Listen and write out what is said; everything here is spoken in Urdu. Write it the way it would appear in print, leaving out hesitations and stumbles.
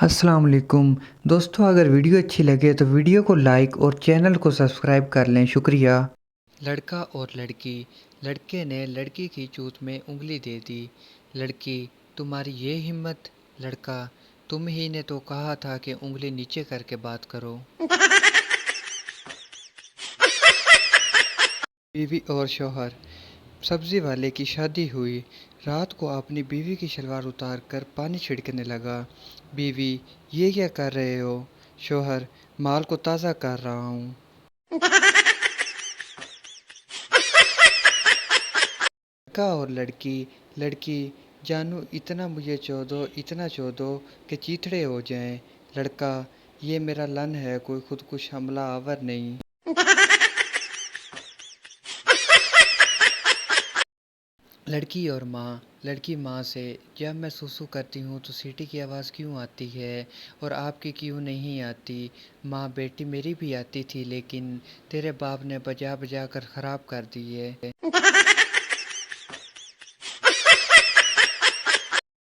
السلام علیکم دوستو، اگر ویڈیو اچھی لگے تو ویڈیو کو لائک اور چینل کو سبسکرائب کر لیں، شکریہ۔ لڑکا اور لڑکی۔ لڑکے نے لڑکی کی چونچ میں انگلی دے دی۔ لڑکی: تمہاری یہ ہمت؟ لڑکا: تم ہی نے تو کہا تھا کہ انگلی نیچے کر کے بات کرو۔ بیوی اور شوہر۔ سبزی والے کی شادی ہوئی۔ رات کو اپنی بیوی کی شلوار اتار کر پانی چھڑکنے لگا۔ بیوی: یہ کیا کر رہے ہو؟ شوہر: مال کو تازہ کر رہا ہوں۔ لڑکا اور لڑکی۔ لڑکی: جانو اتنا مجھے چو دو، اتنا چو دو کہ چیتھڑے ہو جائیں۔ لڑکا: یہ میرا لن ہے، کوئی خودکش حملہ آور نہیں۔ لڑکی اور ماں۔ لڑکی ماں سے: جب میں سوسو کرتی ہوں تو سیٹی کی آواز کیوں آتی ہے اور آپ کی کیوں نہیں آتی؟ ماں: بیٹی میری بھی آتی تھی لیکن تیرے باپ نے بجا بجا کر خراب کر دی ہے۔